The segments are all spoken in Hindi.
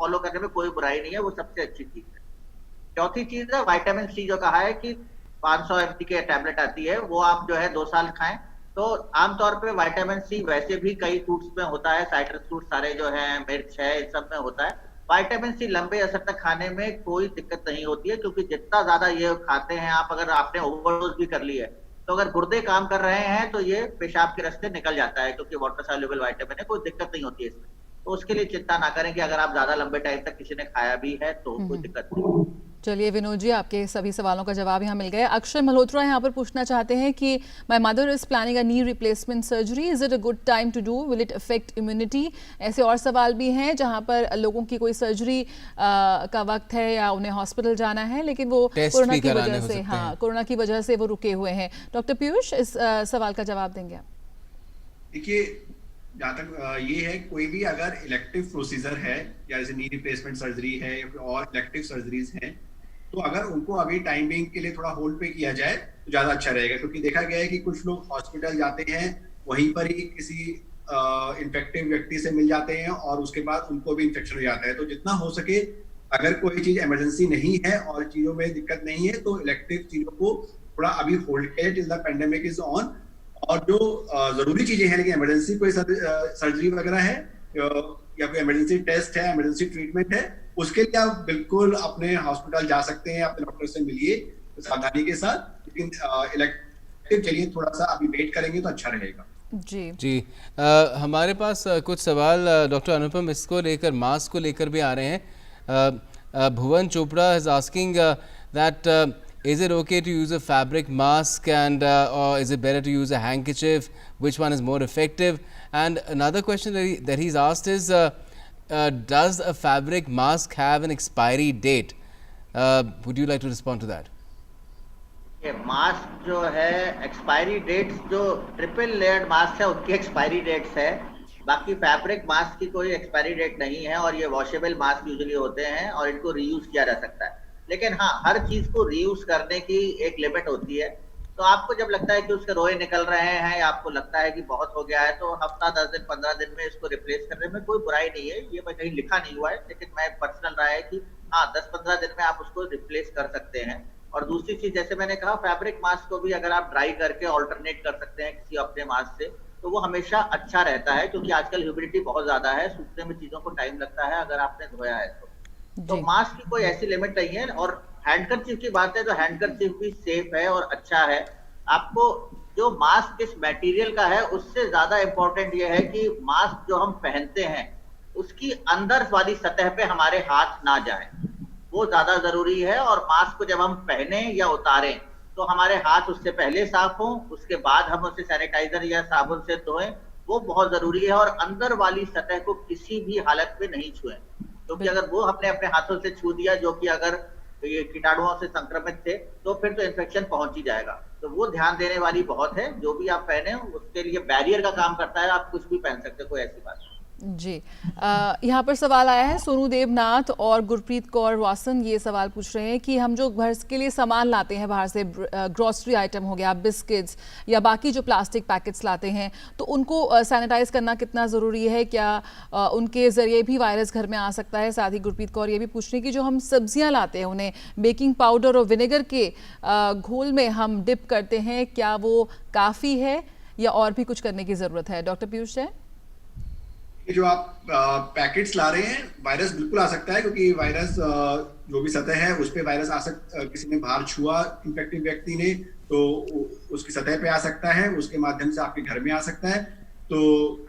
फॉलो करने में कोई बुराई नहीं है, वो सबसे अच्छी चीज है। चौथी चीज है विटामिन सी, जो कहा है कि 500 mg के टैबलेट आती है, वो आप जो है 2 साल खाएं। तो आमतौर पे विटामिन सी वैसे भी कई फ्रूट्स में होता है, साइट्रस फ्रूट सारे जो है, मिर्च है, इन सब में होता है। विटामिन सी लंबे असर तक खाने में कोई दिक्कत नहीं होती है, क्योंकि जितना ज्यादा ये खाते हैं आप, अगर आपने ओवरडोज भी कर ली है, तो अगर गुर्दे काम कर रहे हैं तो ये पेशाब के रास्ते निकल जाता है, क्योंकि वाटर सॉल्युबल विटामिन है, कोई दिक्कत नहीं होती है इसमें। तो उसके लिए चिंता ना करें कि अगर आप ज्यादा लंबे टाइम तक किसी ने खाया भी है तो कोई दिक्कत नहीं। चलिए विनोद जी, आपके सभी सवालों का जवाब यहाँ मिल गया। अक्षय मल्होत्रा यहाँ पर पूछना चाहते हैं कि my mother is planning a knee replacement surgery, is it a good time to do, will it affect immunity? ऐसे और सवाल भी हैं जहाँ पर लोगों की कोई सर्जरी का वक्त है या उन्हें हॉस्पिटल जाना है, लेकिन वो कोरोना की वजह से, हाँ, कोरोना की वजह से वो रुके हुए हैं। डॉक्टर पीयूष, इस सवाल का जवाब देंगे आप? देखिए, जहाँ तक ये है, कोई भी अगर इलेक्टिव प्रोसीजर है या जैसे नी रिप्लेसमेंट सर्जरी है या फिर और इलेक्टिव सर्जरीज हैं, तो अगर उनको अभी टाइमिंग के लिए थोड़ा होल्ड पे किया जाए तो ज्यादा अच्छा रहेगा। क्योंकि देखा गया है कि कुछ लोग हॉस्पिटल जाते हैं, वहीं पर ही किसी इन्फेक्टिव व्यक्ति से मिल जाते हैं और उसके बाद उनको भी इन्फेक्शन हो जाता है। तो जितना हो सके, अगर कोई चीज इमरजेंसी नहीं है और चीजों में दिक्कत नहीं है, तो इलेक्टिव चीजों को थोड़ा अभी होल्ड किया till the pandemic is on. और जो जरूरी चीजें हैं, लेकिन इमरजेंसी कोई सर्जरी वगैरह है या कोई इमरजेंसी टेस्ट है, इमरजेंसी ट्रीटमेंट है, उसके लिए आप बिल्कुल अपने हॉस्पिटल जा सकते हैं, अपने डॉक्टर से मिलिए सावधानी के साथ। लेकिन इलेक्टिव चलिए थोड़ा सा अभी वेट करेंगे तो अच्छा रहेगा। जी हमारे पास कुछ सवाल डॉक्टर अनुपम इसको लेकर, मास्क को लेकर भी आ रहे हैं। Bhuvan Chopra is asking that is it okay to use a fabric mask, and or is it better to use a handkerchief? Which one is more effective? And another question that he's asked is, does a fabric mask have an expiry date? Would you like to respond to that? ये मास्क जो है, एक्सपायरी डेट्स, जो ट्रिपल लेयर्ड मास्क है उनकी एक्सपायरी डेट्स है। बाकी फैब्रिक मास्क की कोई एक्सपायरी डेट नहीं है, और ये वॉशेबल मास्क यूजुअली होते हैं और इनको रीयूज किया जा सकता है। लेकिन हाँ, हर चीज को रीयूज करने की एक लिमिट होती है। तो आपको जब लगता है कि उसके रोए निकल रहे हैं या आपको लगता है कि बहुत हो गया है, तो हफ्ता 10 दिन 15 दिन में इसको रिप्लेस करने में कोई बुराई नहीं है। ये मैं कहीं लिखा नहीं हुआ है, लेकिन मैं पर्सनल राय है कि हाँ, 10-15 दिन में आप उसको रिप्लेस कर सकते हैं। और दूसरी चीज, जैसे मैंने कहा, फैब्रिक मास्क को भी अगर आप ड्राई करके ऑल्टरनेट कर सकते हैं किसी अपने मास्क से, तो वो हमेशा अच्छा रहता है, क्योंकि आजकल ह्यूमिडिटी बहुत ज्यादा है, सूखने में चीजों को टाइम लगता है अगर आपने धोया है तो मास्क की कोई ऐसी लिमिट नहीं है। और हैंडकरचीफ की बात है तो हैंडकरचीफ भी सेफ है और अच्छा है। आपको जो मास्क किस मटेरियल का है उससे ज्यादा इंपॉर्टेंट ये है कि मास्क जो हम पहनते हैं उसकी अंदर वाली सतह पे हमारे हाथ ना जाए, वो ज्यादा जरूरी है। और मास्क को जब हम पहने या उतारें तो हमारे हाथ उससे पहले साफ हों, उसके बाद हम उसे सैनिटाइजर या साबुन से धोएं, वो बहुत जरूरी है। और अंदर वाली सतह को किसी भी हालत में नहीं छुएं, क्योंकि अगर वो अपने हाथों से छू दिया, जो कि अगर ये कीटाणुओं से संक्रमित थे, तो फिर तो इन्फेक्शन पहुंच ही जाएगा। तो वो ध्यान देने वाली बहुत है। जो भी आप पहने उसके लिए बैरियर का काम करता है, आप कुछ भी पहन सकते, कोई ऐसी बात नहीं। जी, यहाँ पर सवाल आया है, सोनू देवनाथ और गुरप्रीत कौर वासन ये सवाल पूछ रहे हैं कि हम जो घर के लिए सामान लाते हैं बाहर से, ग्रोसरी आइटम हो गया, बिस्किट्स या बाकी जो प्लास्टिक पैकेट्स लाते हैं, तो उनको सैनिटाइज करना कितना ज़रूरी है? क्या उनके ज़रिए भी वायरस घर में आ सकता है? साथ ही गुरप्रीत कौर ये भी पूछ रही हैं कि जो हम सब्जियाँ लाते हैं उन्हें बेकिंग पाउडर और विनेगर के घोल में हम डिप करते हैं, क्या वो काफ़ी है या और भी कुछ करने की ज़रूरत है? डॉक्टर पीयूष है, जो आप पैकेट्स ला रहे हैं, वायरस बिल्कुल आ सकता है, क्योंकि वायरस जो भी सतह है उस पे वायरस आ सकता, किसी ने बाहर छुआ इन्फेक्टिव व्यक्ति ने तो उसकी सतह पे आ सकता है, उसके माध्यम से आपके घर में आ सकता है। तो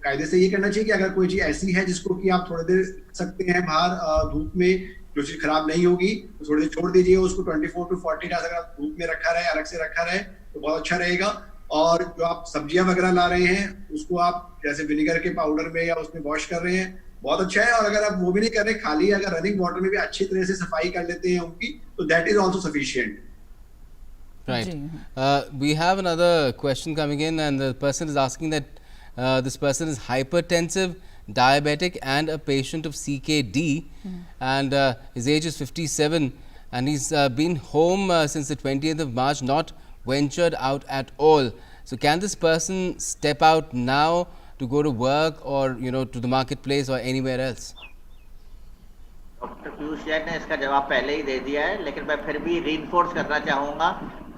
कायदे से ये करना चाहिए कि अगर कोई चीज ऐसी है जिसको कि आप थोड़ी देर रख सकते हैं बाहर धूप में, जो चीज खराब नहीं होगी, तो थोड़ी देर छोड़ दीजिए उसको। 24 to 40 आवर्स अगर धूप में रखा रहे, अलग से रखा रहे, तो बहुत अच्छा रहेगा। और जो आप सब्जियां वगैरह ला रहे हैं उसको आप जैसे विनेगर के पाउडर में या उसमें वॉश कर रहे हैं, बहुत अच्छा है। और अगर आप वो भी नहीं कर रहे, खाली अगर रनिंग वाटर में भी अच्छी तरह से सफाई कर लेते हैं उनकी, तो that is also sufficient. Right. We have another question coming in, and the person is asking that this person is hypertensive, diabetic, and a patient of CKD, and his age is 57, and he's been home since the 20th of March, not ventured out at all. So can this person step out now to go to work or to the marketplace or anywhere else? Doctor Piyush Jain ने इसका जवाब पहले ही दे दिया है, लेकिन मैं फिर भी रीइंफोर्स करना चाहूंगा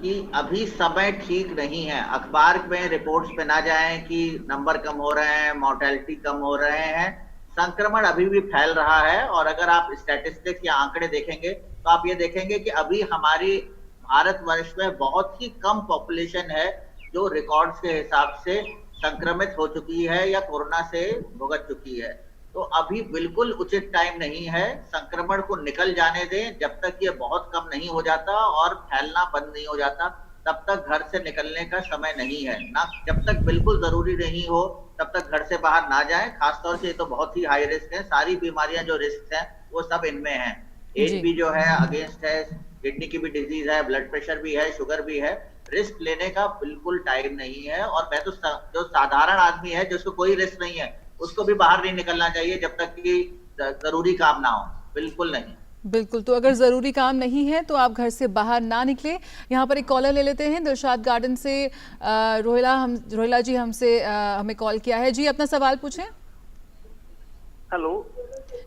कि अभी समय ठीक नहीं है। अखबार में रिपोर्ट्स पे ना जाएं कि नंबर कम हो रहे हैं, मॉर्टेलिटी कम हो रहे हैं। संक्रमण अभी भी फैल रहा है, और अगर आप स्टैटिस्टिक्स या आंकड़े देखेंगे तो आप ये देखेंगे कि अभी हमारी भारतवर्ष में बहुत ही कम पॉपुलेशन है जो रिकॉर्ड्स के हिसाब से संक्रमित हो चुकी है या कोरोना से भुगत चुकी है। तो अभी बिल्कुल उचित टाइम नहीं है, संक्रमण को निकल जाने दें। जब तक ये बहुत कम नहीं हो जाता और फैलना बंद नहीं हो जाता, तब तक घर से निकलने का समय नहीं है ना। जब तक बिल्कुल जरूरी नहीं हो तब तक घर से बाहर ना जाएं। खासतौर से ये तो बहुत ही हाई रिस्क है, सारी बीमारियां जो रिस्क हैं वो सब इनमें हैं। एज भी जो है अगेंस्ट है, किडनी की भी डिजीज है, ब्लड प्रेशर भी है, शुगर भी है। रिस्क लेने का बिल्कुल टाइम नहीं है। और मैं तो जो साधारण आदमी है जिसको कोई रिस्क नहीं है, उसको भी बाहर नहीं निकलना चाहिए जब तक कि जरूरी काम ना हो, बिल्कुल नहीं। बिल्कुल, तो अगर ज़रूरी काम नहीं है तो आप घर से बाहर ना निकले। यहाँ पर एक कॉलर ले लेते हैं दिलशाद गार्डन से। रोहिला जी हमें कॉल किया है जी, अपना सवाल पूछें। हेलो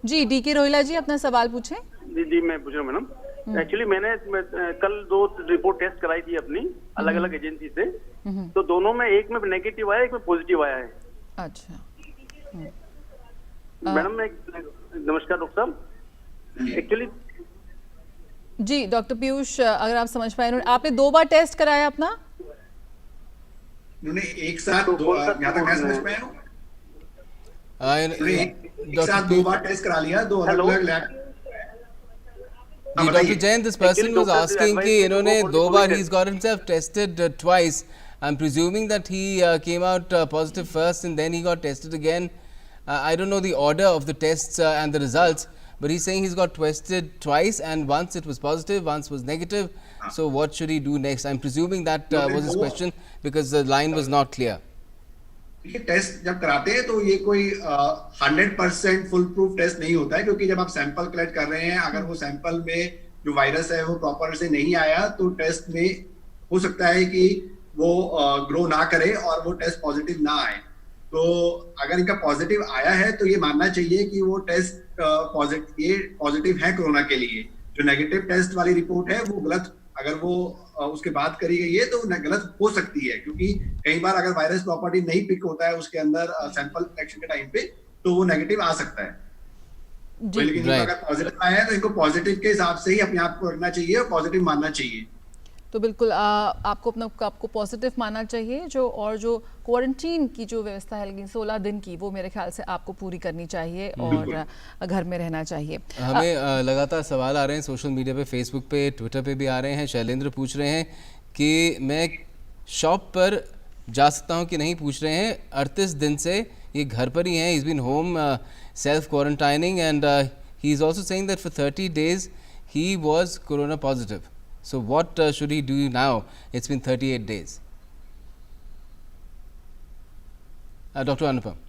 जी, डीके रोहिला जी अपना सवाल पूछें। जी मैं पूछ रहा हूँ मैडम। एक्चुअली मैंने कल 2 रिपोर्ट टेस्ट कराई थी अपनी अलग अलग एजेंसी से, तो दोनों में एक में नेगेटिव आया, एक में पॉजिटिव आया है। अच्छा मैडम नमस्कार डॉक्टर साहब। एक्चुअली जी डॉक्टर पीयूष, अगर आप समझ पाए, आपने 2 बार टेस्ट कराया अपना? उन्होंने एक साथ यहाँ तक मैं समझ पाया हूँ, एक साथ 2 बार टेस्ट करा लिया, 2 अलग अलग lab. Dr. Jain, this person was asking कि इन्होंने 2 बार he's got himself tested twice. I'm presuming that he came out positive first and then he got tested again. I don't know the order of the tests and the results, but he's saying he's got tested twice and once it was positive, once was negative. So what should he do next? I'm presuming that was his question because the line was not clear. ये टेस्ट जब कराते हैं तो ये कोई 100% फुल प्रूफ टेस्ट नहीं होता है, क्योंकि जब आप सैंपल कलेक्ट कर रहे हैं, अगर वो सैंपल में जो वायरस है वो प्रॉपर से नहीं आया तो टेस्ट में हो सकता है कि वो ग्रो ना करे और वो टेस्ट पॉजिटिव ना आए। तो अगर इनका पॉजिटिव आया है तो ये मानना चाहिए कि वो टेस्ट पॉजिटिव है कोरोना के लिए। जो नेगेटिव टेस्ट वाली रिपोर्ट है वो गलत, अगर वो उसके बाद करी गई है तो गलत हो सकती है, क्योंकि कई बार अगर वायरस प्रॉपर्टी नहीं पिक होता है उसके अंदर सैंपल कलेक्शन के टाइम पे तो वो नेगेटिव आ सकता है। लेकिन अगर पॉजिटिव आया है तो इनको पॉजिटिव के हिसाब से ही अपने आप को रखना चाहिए और पॉजिटिव मानना चाहिए। तो बिल्कुल आपको पॉजिटिव मानना चाहिए। जो क्वारंटीन की जो व्यवस्था है लेकिन 16 दिन की, वो मेरे ख्याल से आपको पूरी करनी चाहिए और घर में रहना चाहिए। हमें लगातार सवाल आ रहे हैं सोशल मीडिया पे, फेसबुक पे, ट्विटर पे भी आ रहे हैं। शैलेंद्र पूछ रहे हैं कि मैं शॉप पर जा सकता हूं कि नहीं, पूछ रहे हैं। 38 दिन से ये घर पर ही हैं, he's been home self quarantining and he is also saying that for 30 days he was corona positive. So what should he do now? It's been 38 days. Dr. Anupam.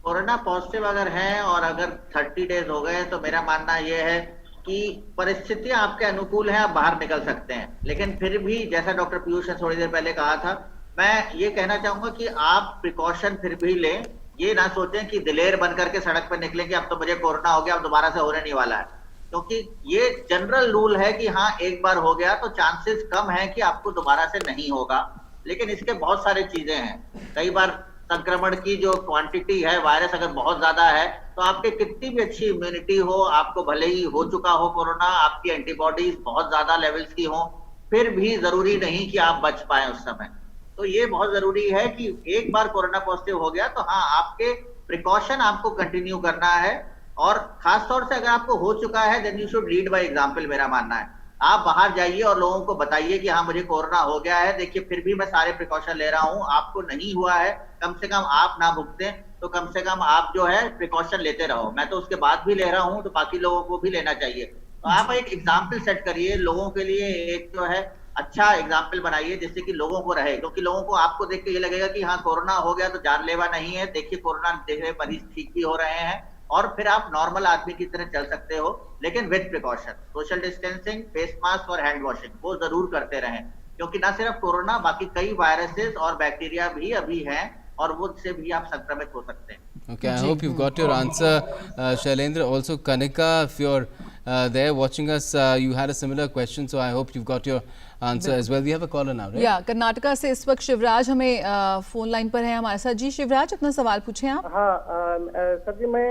Corona positive अगर है और अगर 30 डेज हो गए तो मेरा मानना यह है कि परिस्थितियां आपके अनुकूल हैं, आप बाहर निकल सकते हैं। लेकिन फिर भी जैसा डॉक्टर पीयूष ने थोड़ी देर पहले कहा था, मैं ये कहना चाहूंगा कि आप प्रिकॉशन फिर भी लें। ये ना सोचें कि दिलेर बन करके सड़क पर निकलें कि अब तो मुझे कोरोना हो गया, अब दोबारा से होने नहीं वाला है। क्योंकि ये जनरल रूल है कि हाँ एक बार हो गया तो चांसेस कम है कि आपको दोबारा से नहीं होगा। लेकिन इसके बहुत सारे चीजें हैं। कई बार संक्रमण की जो क्वांटिटी है, वायरस अगर बहुत ज्यादा है तो आपके कितनी भी अच्छी इम्यूनिटी हो, आपको भले ही हो चुका हो कोरोना, आपकी एंटीबॉडीज बहुत ज्यादा लेवल्स की हो, फिर भी जरूरी नहीं कि आप बच पाए उस समय। तो ये बहुत जरूरी है कि एक बार कोरोना पॉजिटिव हो गया तो हाँ आपके प्रिकॉशन आपको कंटिन्यू करना है। और खासतौर से अगर आपको हो चुका है then you should lead by example, मेरा मानना है। आप बाहर जाइए और लोगों को बताइए कि हाँ मुझे कोरोना हो गया है, देखिए फिर भी मैं सारे प्रिकॉशन ले रहा हूँ, आपको नहीं हुआ है, कम से कम आप ना भुगतें, तो कम से कम आप जो है प्रिकॉशन लेते रहो। मैं तो उसके बाद भी ले रहा हूँ तो बाकी लोगों को भी लेना चाहिए। तो आप एक एग्जाम्पल सेट करिए लोगों के लिए, एक जो है अच्छा एग्जाम्पल बनाइए जिससे कि लोगों को रहे। क्योंकि लोगों को आपको देख के ये लगेगा कि हाँ कोरोना हो गया तो जानलेवा नहीं है, देखिए कोरोना देख रहे मरीज ठीक भी हो रहे हैं, और फिर आप नॉर्मल आदमी की तरह चल सकते हो, लेकिन with precaution. Social distancing, face mask और हैंड वॉशिंग वो जरूर करते रहें, क्योंकि ना सिर्फ कोरोना, बाकी कई वायरसेस और बैक्टीरिया भी अभी हैं और वो से भी आप संक्रमित हो सकते हैं। Okay, I hope you've got your answer, Shailendra. Also, Kanika, if you're there watching us, you had a similar question, so I hope you've got your answer as well. We have a caller now, right? या कर्नाटका से इस वक्त शिवराज हमें फोन लाइन पर है हमारे साथ। जी शिवराज, अपना सवाल पूछें आप। हाँ सर जी, मैं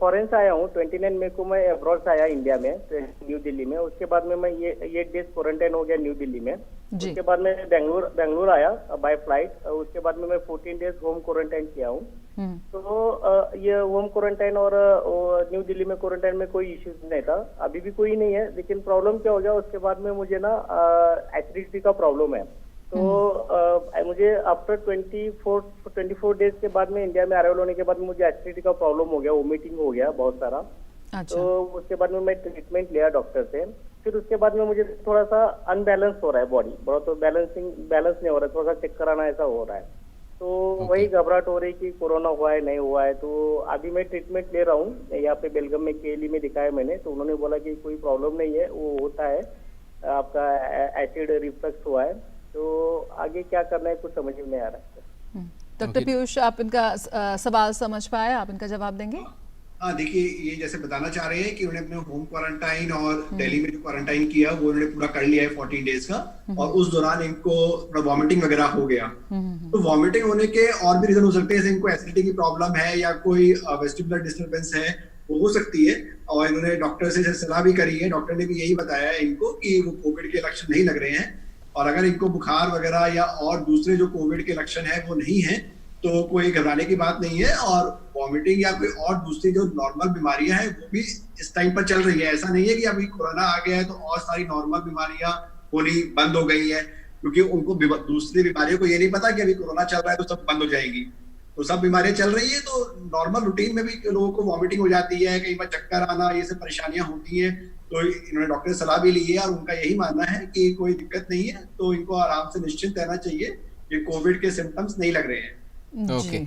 फॉरेन से आया हूँ। 29 मई को मैं अब्रॉड से आया इंडिया में, न्यू दिल्ली में। उसके बाद में मैं ये 8 डेज क्वारंटाइन हो गया न्यू दिल्ली में। उसके बाद मैं बेंगलुरु आया बाय फ्लाइट। उसके बाद में मैं 14 डेज होम क्वारंटाइन किया हूँ। तो ये होम क्वारंटाइन और न्यू दिल्ली में क्वारंटाइन में कोई इश्यूज नहीं था, अभी भी कोई नहीं है। लेकिन प्रॉब्लम क्या हो गया, उसके बाद में मुझे ना एसिडिटी का प्रॉब्लम है। तो मुझे आफ्टर 24 डेज के बाद में इंडिया में अराइवल होने के बाद मुझे एसिडिटी का प्रॉब्लम हो गया, वोमिटिंग हो गया बहुत सारा। अच्छा। तो उसके बाद में मैं ट्रीटमेंट लिया डॉक्टर से। फिर उसके बाद में मुझे थोड़ा सा अनबैलेंस हो रहा है बॉडी, बहुत तो बैलेंस नहीं हो रहा है, थोड़ा सा चेक कराना ऐसा हो रहा है। तो वही घबराहट हो रही कि कोरोना हुआ है नहीं हुआ है। तो अभी मैं ट्रीटमेंट ले रहा हूँ यहाँ पे बेलगम में, केली में दिखाया मैंने। तो उन्होंने बोला कि कोई प्रॉब्लम नहीं है, वो होता है, आपका एसिड रिफ्लक्स हुआ है। तो आगे क्या करना है कुछ समझ में नहीं आ रहा है। डॉक्टर पीयूष, आप इनका सवाल समझ पाए, आप इनका जवाब देंगे? हाँ, देखिए, ये जैसे बताना चाह रहे हैं कि उन्होंने अपने होम क्वारंटाइन और दिल्ली में जो क्वारंटाइन किया वो उन्होंने पूरा कर लिया है 14 डेज का। और उस दौरान इनको थोड़ा वॉमिटिंग वगैरह हो गया। तो वॉमिटिंग होने के और भी रीजन हो सकते हैं, जैसे इनको एसिडिटी की प्रॉब्लम है या कोई वेस्टिबुलर डिस्टर्बेंस है, वो हो सकती है। और इन्होंने डॉक्टर से सलाह भी करी है, डॉक्टर ने भी यही बताया है इनको कि वो कोविड के लक्षण नहीं लग रहे हैं। और अगर इनको बुखार वगैरह या और दूसरे जो कोविड के लक्षण है वो नहीं है तो कोई घबराने की बात नहीं है। और वॉमिटिंग या कोई और दूसरी जो नॉर्मल बीमारियां हैं वो भी इस टाइम पर चल रही है। ऐसा नहीं है कि अभी कोरोना आ गया है तो और सारी नॉर्मल बीमारियां होनी बंद हो गई है, क्योंकि उनको दूसरी बीमारियों को ये नहीं पता कि अभी कोरोना चल रहा है तो सब बंद हो जाएगी। तो सब बीमारियां चल रही है। तो नॉर्मल रूटीन में भी लोगों को वॉमिटिंग हो जाती है, कई बार चक्कर आना, ये सब परेशानियां होती है। तो इन्होंने डॉक्टर से सलाह भी ली है और उनका यही मानना है कि कोई दिक्कत नहीं है, तो इनको आराम से निश्चिंत रहना चाहिए कि कोविड के सिम्टम्स नहीं लग रहे हैं। Okay,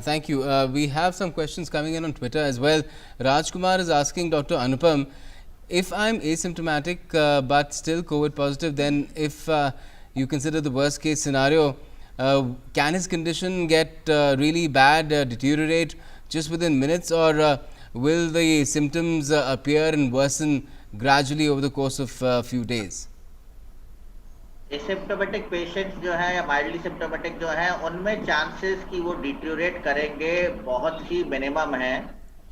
thank you. We have some questions coming in on Twitter as well. Rajkumar is asking Dr. Anupam, if I'm asymptomatic but still COVID positive, then if you consider the worst case scenario, can his condition get really bad, deteriorate just within minutes, or will the symptoms appear and worsen gradually over the course of a few days? Asymptomatic patients जो है या माइल्डली सिम्प्टोमेटिक जो है, उनमें चांसेस कि वो डिटेरियोरेट करेंगे बहुत ही मिनिमम है।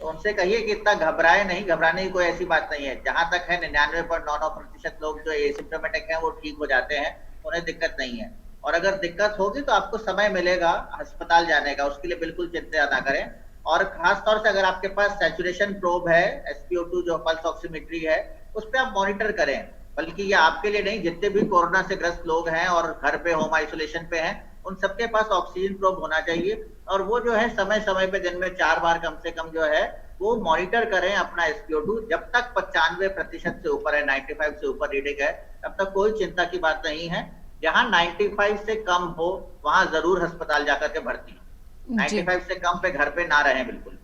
तो उनसे कहिए कि इतना घबराए नहीं, घबराने की कोई ऐसी बात नहीं है। जहां तक है 99.99% लोग जो एसिम्प्टोमेटिक हैं वो ठीक हो जाते हैं, उन्हें दिक्कत नहीं है। और अगर दिक्कत होगी तो आपको समय मिलेगा अस्पताल जाने का, उसके लिए बिल्कुल चिंता ना करें। और खास तौर से अगर आपके पास सैचुरेशन प्रोब है, SpO2 जो पल्स ऑक्सीमेट्री है, उस पर आप मॉनिटर करें। बल्कि ये आपके लिए नहीं, जितने भी कोरोना से ग्रस्त लोग हैं और घर पे होम आइसोलेशन पे हैं, उन सबके पास ऑक्सीजन प्रोब होना चाहिए। और वो जो है समय समय पे दिन में 4 बार कम से कम जो है वो मॉनिटर करें अपना SpO2। जब तक 95% से ऊपर है, 95 से ऊपर रीडिंग है, तब तक कोई चिंता की बात नहीं है। जहां 95 से कम हो वहां जरूर अस्पताल जाकर के भर्ती हो। 95 से कम पे घर पे ना रहें बिल्कुल।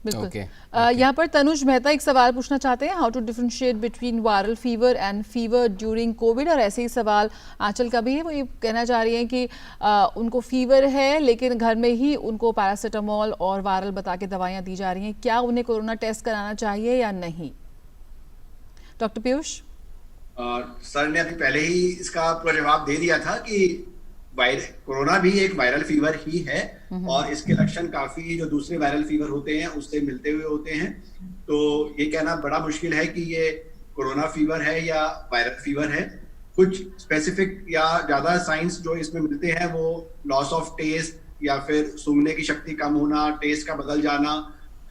बिल्कुल। Okay. यहाँ पर तनुज मेहता एक सवाल पूछना चाहते हैं, how to differentiate between viral fever and fever during COVID. और ऐसे ही सवाल आंचल का भी है, वो ये कहना चाह रही हैं कि उनको फीवर है लेकिन घर में ही उनको पैरासीटामोल और वायरल बता के दवाइयाँ दी जा रही हैं, क्या उन्हें कोरोना टेस्ट कराना चाहिए या नहीं? डॉक्टर पीयूष। सर ने अभी पहले ही इसका पूरा जवाब दे दिया था कि कोरोना भी एक वायरल फीवर ही है और इसके लक्षण काफी जो दूसरे वायरल फीवर होते हैं उससे मिलते हुए होते हैं। तो ये कहना बड़ा मुश्किल है कि ये कोरोना फीवर है या वायरल फीवर है। कुछ स्पेसिफिक या ज्यादा साइंस जो इसमें मिलते हैं वो लॉस ऑफ टेस्ट या फिर सूंघने की शक्ति कम होना, टेस्ट का बदल जाना,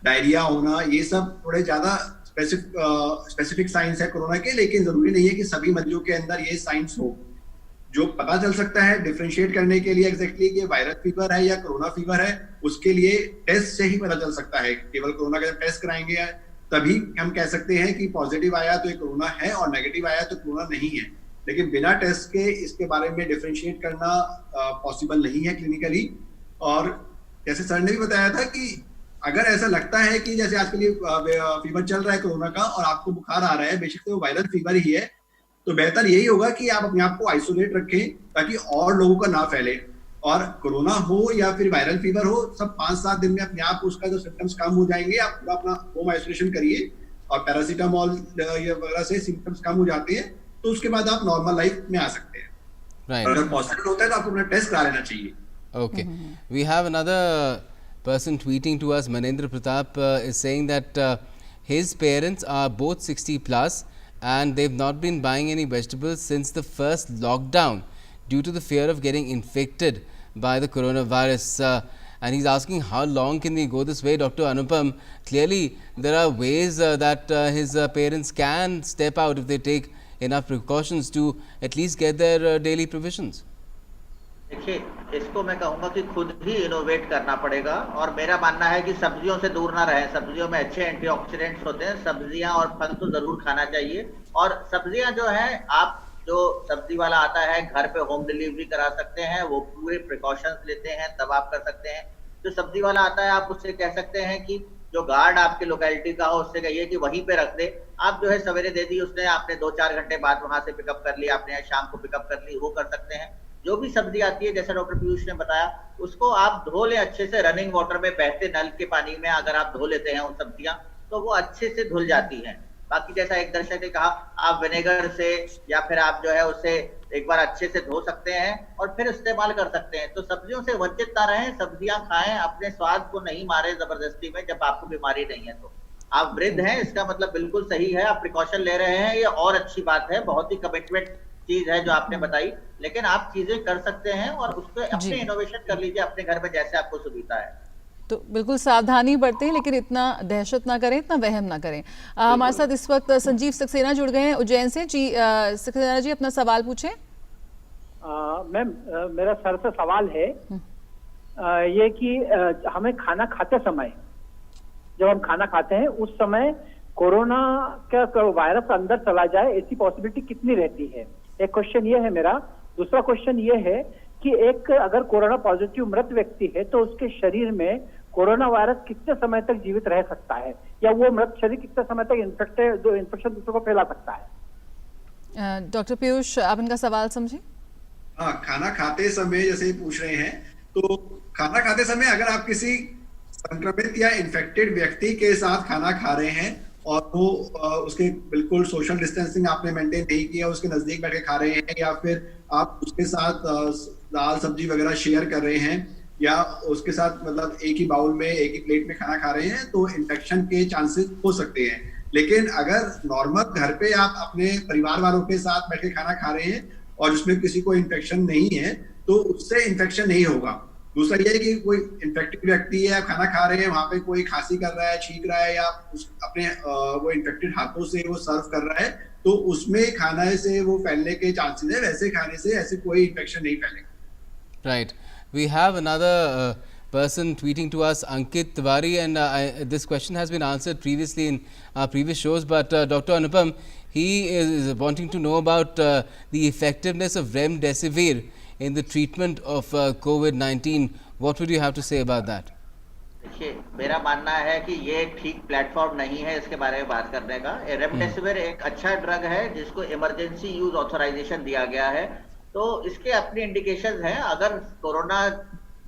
डायरिया होना, ये सब थोड़े ज्यादा स्पेसिफिक साइंस है कोरोना के। लेकिन जरूरी नहीं है कि सभी मरीजों के अंदर ये साइंस हो। जो पता चल सकता है डिफरेंशिएट करने के लिए एग्जैक्टली कि वायरल फीवर है या कोरोना फीवर है, उसके लिए टेस्ट से ही पता चल सकता है। केवल कोरोना का जब टेस्ट कराएंगे तभी हम कह सकते हैं कि पॉजिटिव आया तो ये कोरोना है और नेगेटिव आया तो कोरोना नहीं है। लेकिन बिना टेस्ट के इसके बारे में डिफरेंशिएट करना पॉसिबल नहीं है क्लिनिकली। और जैसे सर ने भी बताया था कि अगर ऐसा लगता है कि जैसे आजकल ये फीवर चल रहा है कोरोना का और आपको बुखार आ रहा है, बेशक तो वायरल फीवर ही है, तो बेहतर यही होगा कि आप अपने आप को आइसोलेट रखें ताकि और लोगों का ना फैले। और कोरोना हो या फिर वायरल फीवर हो, सब 5-7 दिन में अपने आप उसका जो सिम्टम्स कम हो जाएंगे। आप पूरा अपना होम आइसोलेशन करिए और पैरासीटामोल या वगैरह से सिम्टम्स कम हो जाते हैं, तो उसके बाद आप नॉर्मल लाइफ में आ सकते हैं। Right. अगर पॉजिटिव होता है तो आपको अपना टेस्ट करा लेना चाहिए। Okay. We have another person tweeting to us. Manendra Pratap is saying that his parents are both 60 plus and they've not been buying any vegetables since the first lockdown due to the fear of getting infected by the coronavirus. And he's asking how long can we go this way, Dr. Anupam? Clearly, there are ways that his parents can step out if they take enough precautions to at least get their daily provisions. देखिए, इसको मैं कहूंगा कि खुद ही इनोवेट करना पड़ेगा और मेरा मानना है कि सब्जियों से दूर ना रहें। सब्जियों में अच्छे एंटीऑक्सीडेंट्स होते हैं, सब्जियां और फल तो जरूर खाना चाहिए। और सब्जियां जो हैं, आप जो सब्जी वाला आता है घर पे होम डिलीवरी करा सकते हैं, वो पूरे प्रिकॉशंस लेते हैं तब आप कर सकते हैं। जो सब्जी वाला आता है आप उससे कह सकते हैं कि जो गार्ड आपके लोकेलिटी का हो उससे कहिए कि वहीं पे रख दे। आप जो है सवेरे दे दी उसने, आपने 2-4 घंटे बाद वहां से पिकअप कर लिया, आपने शाम को पिकअप कर ली, वो कर सकते हैं। जो भी सब्जी आती है जैसा डॉक्टर पीयूष ने बताया, उसको आप धो लें अच्छे से, रनिंग वाटर में बहते नल के पानी में अगर आप धो लेते हैं उन सब्जियां तो वो अच्छे से धुल जाती हैं। बाकी जैसा एक दर्शक ने कहा, आप विनेगर से या फिर आप जो है उसे एक बार अच्छे से धो सकते हैं और फिर इस्तेमाल कर सकते हैं। तो सब्जियों से वंचित ना रहें, सब्जियां खाएं, अपने स्वाद को नहीं मारे जबरदस्ती में जब आपको बीमारी नहीं है। तो आप वृद्ध हैं, इसका मतलब बिल्कुल सही है, आप प्रिकॉशन ले रहे हैं, ये और अच्छी बात है, बहुत ही कमिटमेंट चीज है जो आपने बताई। लेकिन आप चीजें कर सकते हैं और उस पर अपने इनोवेशन कर लीजिए अपने घर में जैसे आपको सुविधा है। तो बिल्कुल सावधानी बरतें, लेकिन इतना दहशत ना करें, इतना वहम ना करें। हमारे साथ इस वक्त संजीव सक्सेना जुड़ गए हैं उज्जैन से। जी सक्सेना जी, अपना सवाल पूछें। मैम, मेरा सर से सवाल है ये कि हमें खाना खाते समय, जब हम खाना खाते हैं उस समय कोरोना का वायरस अंदर चला जाए, ऐसी पॉसिबिलिटी कितनी रहती है? एक क्वेश्चन ये है मेरा। दूसरा क्वेश्चन ये है कि एक अगर कोरोना पॉजिटिव मृत व्यक्ति है तो उसके शरीर में कोरोना वायरस कितने समय तक जीवित रह सकता है, या वो मृत शरीर कितने समय तक इन्फेक्शन दूसरों को फैला सकता है? डॉक्टर पीयूष, आप इनका सवाल समझे। हाँ, खाना खाते समय जैसे पूछ रहे हैं, तो खाना खाते समय अगर आप किसी संक्रमित या इन्फेक्टेड व्यक्ति के साथ खाना खा रहे हैं और वो उसके बिल्कुल सोशल डिस्टेंसिंग आपने मेंटेन नहीं किया, उसके नजदीक बैठ के खा रहे हैं, या फिर आप उसके साथ दाल सब्जी वगैरह शेयर कर रहे हैं, या उसके साथ मतलब एक ही बाउल में एक ही प्लेट में खाना खा रहे हैं, तो इन्फेक्शन के चांसेस हो सकते हैं। लेकिन अगर नॉर्मल घर पे आप अपने परिवार वालों के साथ बैठ के खाना खा रहे हैं और उसमें किसी को इन्फेक्शन नहीं है, तो उससे इन्फेक्शन नहीं होगा। दूसरा ये है कि कोई इन्फेक्टेड व्यक्ति है, आप खाना खा रहे हैं, वहां पे कोई खांसी कर रहा है, छींक रहा है, या अपने वो इन्फेक्टेड हाथों से वो सर्व कर रहा है, तो उसमें खाने से वो फैलने के चांसेस है। वैसे खाने से ऐसे कोई इन्फेक्शन नहीं फैलेगा। Right. We have another person tweeting to us, Ankit Tiwari, and this question has been answered previously in our previous shows, but Dr. Anupam, he is wanting to know about the effectiveness of remdesivir in the treatment of COVID-19. What would you have to say about that? देखिए, मेरा मानना है कि ये ठीक प्लेटफॉर्म नहीं है इसके बारे में बात करने का। रेमडेसिविर एक अच्छा ड्रग है जिसको इमरजेंसी यूज ऑथराइजेशन दिया गया है, तो इसके अपने इंडिकेशंस हैं। अगर कोरोना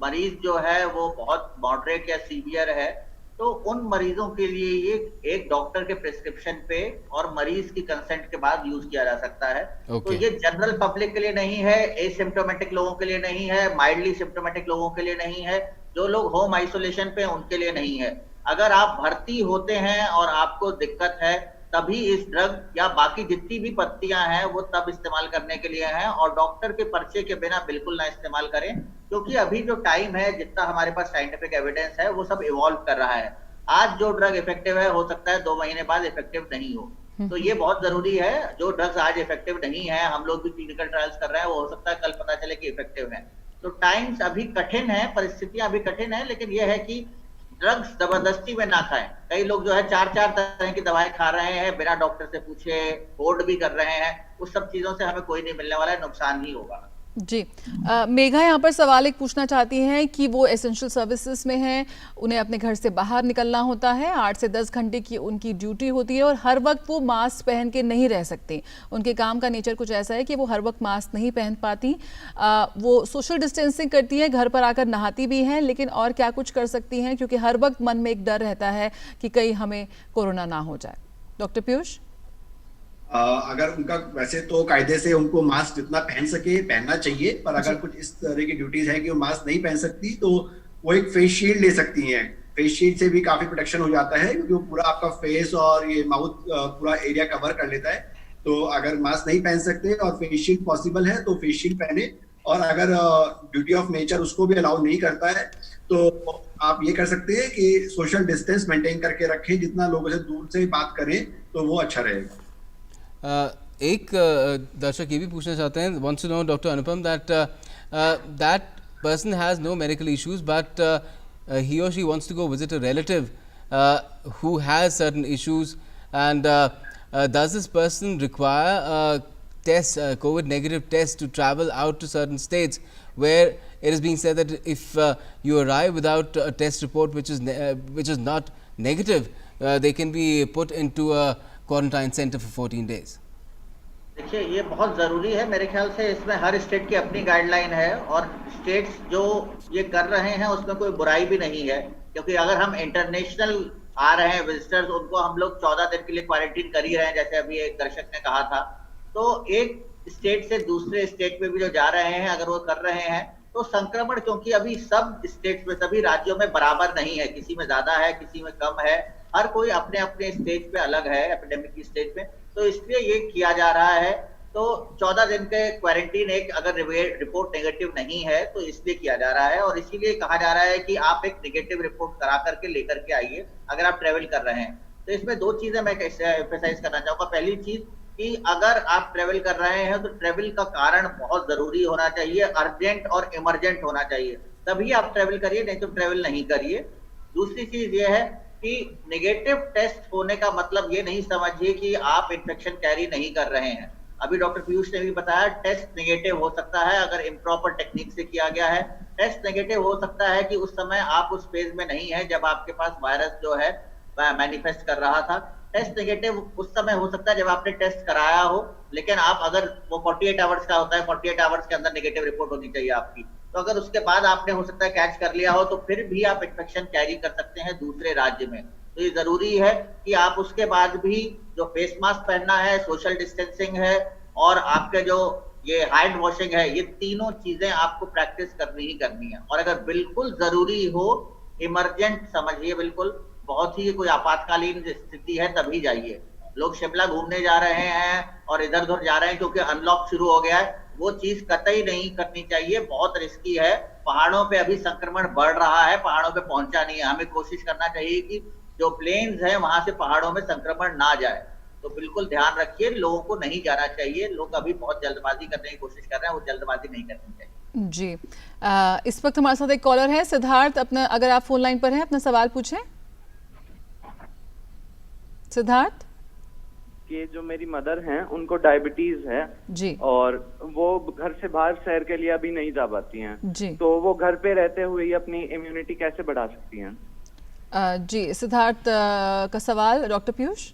मरीज जो है वो बहुत मॉडरेट या सीवियर है, तो उन मरीजों के लिए ये एक डॉक्टर के प्रिस्क्रिप्शन पे और मरीज की कंसेंट के बाद यूज किया जा सकता है। तो ये जनरल पब्लिक के लिए नहीं है, एसिम्प्टोमेटिक लोगों के लिए नहीं है, माइल्डली सिम्प्टोमेटिक लोगों के लिए नहीं है, जो लोग होम आइसोलेशन पे उनके लिए नहीं है। अगर आप भर्ती होते हैं और आपको दिक्कत है, तभी इस ड्रग या बाकी जितनी भी पत्तियां हैं वो तब इस्तेमाल करने के लिए हैं, और डॉक्टर के पर्चे के बिना बिल्कुल ना इस्तेमाल करें, क्योंकि अभी जो टाइम है, जितना हमारे पास साइंटिफिक एविडेंस है, वो सब इवॉल्व कर रहा है। आज जो ड्रग इफेक्टिव है, हो सकता है 2 महीने बाद इफेक्टिव नहीं हो। तो ये बहुत जरूरी है। जो ड्रग्स आज इफेक्टिव नहीं है, हम लोग भी क्लिनिकल ट्रायल्स कर रहे हैं, वो हो सकता है कल पता चले कि इफेक्टिव है। तो टाइम्स अभी कठिन है, परिस्थितियां अभी कठिन है, लेकिन ये है कि ड्रग्स जबरदस्ती में ना खाएं। कई लोग जो है 4-4 तरह की दवाएं खा रहे हैं, बिना डॉक्टर से पूछे, होल्ड भी कर रहे हैं। उस सब चीजों से हमें कोई नहीं मिलने वाला है, नुकसान ही होगा। जी मेघा यहाँ पर सवाल एक पूछना चाहती हैं कि वो एसेंशियल सर्विसेज में हैं, उन्हें अपने घर से बाहर निकलना होता है, 8 से 10 घंटे की उनकी ड्यूटी होती है और हर वक्त वो मास्क पहन के नहीं रह सकती। उनके काम का नेचर कुछ ऐसा है कि वो हर वक्त मास्क नहीं पहन पाती। वो सोशल डिस्टेंसिंग करती हैं, घर पर आकर नहाती भी हैं, लेकिन और क्या कुछ कर सकती हैं, क्योंकि हर वक्त मन में एक डर रहता है कि कहीं हमें कोरोना ना हो जाए। डॉक्टर पीयूष, अगर उनका वैसे तो कायदे से उनको मास्क जितना पहन सके पहनना चाहिए, पर अगर कुछ इस तरह की ड्यूटीज है कि वो मास्क नहीं पहन सकती तो वो एक फेस शील्ड ले सकती हैं। फेस शील्ड से भी काफी प्रोटेक्शन हो जाता है, क्योंकि वो पूरा आपका फेस और ये माउथ पूरा एरिया कवर कर लेता है। तो अगर मास्क नहीं पहन सकते और फेस शील्ड पॉसिबल है तो फेस शील्ड पहने, और अगर ड्यूटी ऑफ नेचर उसको भी अलाउ नहीं करता है तो आप ये कर सकते हैं कि सोशल डिस्टेंस मेंटेन करके रखें, जितना लोगों से दूर से बात करें तो वो अच्छा रहेगा। एक दर्शक ये भी पूछना चाहते हैं, wants to know Dr. Anupam that that person has no medical issues but he or she wants to go visit a relative who has certain issues, and does this person require a test, COVID negative test, to travel out to certain states where it is being said that if you arrive without a test report which is not negative, they can be put into a quarantine centre for 14 days. देखिए ये बहुत ज़रूरी है, मेरे ख्याल से इसमें हर स्टेट की अपनी गाइडलाइन है और स्टेट्स जो ये कर रहे हैं उसमें कोई बुराई भी नहीं है, क्योंकि अगर हम इंटरनेशनल आ रहे हैं विजिटर्स, उनको हम लोग 14 दिन के लिए क्वारंटीन कर ही रहे हैं, जैसे अभी एक दर्शक ने कहा था। तो एक स्टेट से दूसरे स्टेट में भी जो जा रहे हैं, अगर वो कर रहे हैं तो संक्रमण, क्योंकि अभी सब स्टेट्स में, सभी राज्यों में बराबर नहीं है, किसी में ज्यादा है, किसी में कम है, हर कोई अपने अपने स्टेज पे अलग है, एपिडेमिक की स्टेज पे, तो इसलिए ये किया जा रहा है। तो 14 दिन के क्वारंटीन एक अगर रिपोर्ट नेगेटिव नहीं है तो इसलिए किया जा रहा है, और इसीलिए कहा जा रहा है कि आप एक नेगेटिव रिपोर्ट करा करके लेकर के आइए अगर आप ट्रेवल कर रहे हैं। तो इसमें दो चीजें मैं एम्फेसाइज करना चाहूंगा। पहली चीज कि अगर आप ट्रेवल कर रहे हैं तो ट्रेवल का कारण बहुत जरूरी होना चाहिए, अर्जेंट और इमरजेंट होना चाहिए, तभी आप ट्रेवल करिए, नहीं तो ट्रेवल नहीं करिए। दूसरी चीज ये है कि नेगेटिव टेस्ट होने का मतलब ये नहीं समझिए कि आप इन्फेक्शन कैरी नहीं कर रहे हैं। अभी डॉक्टर पीयूष ने भी बताया, टेस्ट नेगेटिव हो सकता है अगर इम्प्रॉपर टेक्निक से किया गया है। टेस्ट नेगेटिव हो सकता है कि उस समय आप उस फेज में नहीं है जब आपके पास वायरस जो है मैनिफेस्ट कर रहा था। टेस्ट नेगेटिव उस समय हो सकता है जब आपने टेस्ट कराया हो, लेकिन आप अगर वो 48 आवर्स का होता है, 48 आवर्स के अंदर नेगेटिव रिपोर्ट होनी चाहिए आपकी, तो अगर उसके बाद आपने हो सकता है कैच कर लिया हो तो फिर भी आप इन्फेक्शन कैरी कर सकते हैं दूसरे राज्य में। तो ये जरूरी है कि आप उसके बाद भी जो फेस मास्क पहनना है, सोशल डिस्टेंसिंग है और आपके जो ये हैंड वॉशिंग है, ये तीनों चीजें आपको प्रैक्टिस करनी ही करनी है। और अगर बिल्कुल जरूरी हो, इमरजेंट समझिए, बिल्कुल बहुत ही कोई आपातकालीन स्थिति है तभी जाइए। लोग शिमला घूमने जा रहे हैं और इधर उधर जा रहे हैं क्योंकि अनलॉक शुरू हो गया है, वो चीज कतई नहीं करनी चाहिए, बहुत रिस्की है। पहाड़ों पे अभी संक्रमण बढ़ रहा है, पहाड़ों पे पहुंचा नहीं है। हमें कोशिश करना चाहिए कि जो प्लेन्स है वहां से पहाड़ों में संक्रमण ना जाए। तो बिल्कुल ध्यान रखिए, लोगों को नहीं जाना चाहिए। लोग अभी बहुत जल्दबाजी करने की कोशिश कर रहे हैं, वो जल्दबाजी नहीं करनी चाहिए। जी इस वक्त हमारे साथ एक कॉलर है सिद्धार्थ, अपना अगर आप फोन लाइन पर हैं अपना सवाल पूछें। सिद्धार्थ, कि जो मेरी मदर हैं उनको डायबिटीज है जी, और वो घर से बाहर सैर के लिए अभी नहीं जा पाती हैं जी, तो वो घर पे रहते हुए ही अपनी इम्यूनिटी कैसे बढ़ा सकती हैं? जी सिद्धार्थ का सवाल डॉक्टर पीयूष।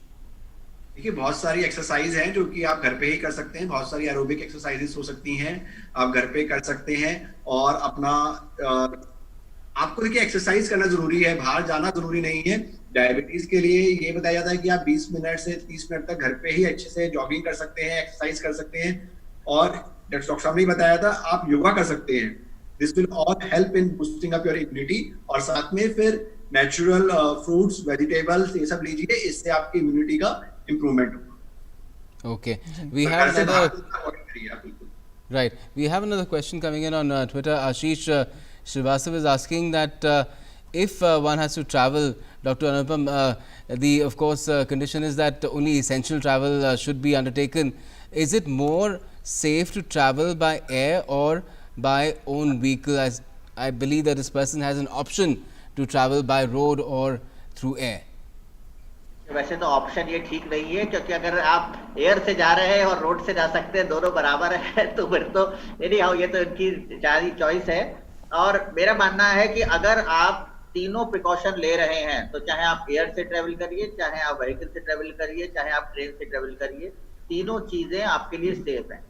देखिए बहुत सारी एक्सरसाइज हैं जो कि आप घर पे ही कर सकते हैं, बहुत सारी एरोबिक एक्सरसाइजेस हो सकती हैं, आप घर पे कर सकते हैं। और अपना आपको देखिए एक्सरसाइज करना जरूरी है, बाहर जाना जरूरी नहीं है। डायबिटीज के लिए ये बताया जाता है कि आप 20 मिनट से 30 मिनट तक घर पे ही अच्छे से जॉगिंग कर सकते हैं, एक्सरसाइज कर सकते हैं। और डॉक्टर साहब ने बताया था आप योगा कर सकते हैं। This will all help in boosting up your immunity. और साथ में फिर नेचुरल फ्रूट्स, वेजिटेबल्स ये सब लीजिए, इससे आपकी इम्यूनिटी का इम्प्रूवमेंट होगा। Okay, we have another question coming in on Twitter. Ashish Srivastava is asking that if one has to travel, Dr. Anupam, of course condition is that only essential travel should be undertaken. Is it more safe to travel by air or by own vehicle? As I believe that this person has an option to travel by road or through air. वैसे तो ऑप्शन ये ठीक नहीं है, क्योंकि अगर आप एयर से जा रहे हैं और रोड से जा सकते हैं, दोनों बराबर है, तो फिर तो एनीहाउ ये तो इनकी सारी चॉइस है। और मेरा मानना है कि अगर आप तीनों प्रिकॉशन ले रहे हैं, तो चाहे आप एयर से ट्रेवल करिए, चाहे आप व्हीकल से ट्रेवल करिए, चाहे आप ट्रेन से ट्रेवल करिए, तीनों चीजें आपके लिए सेफ हैं।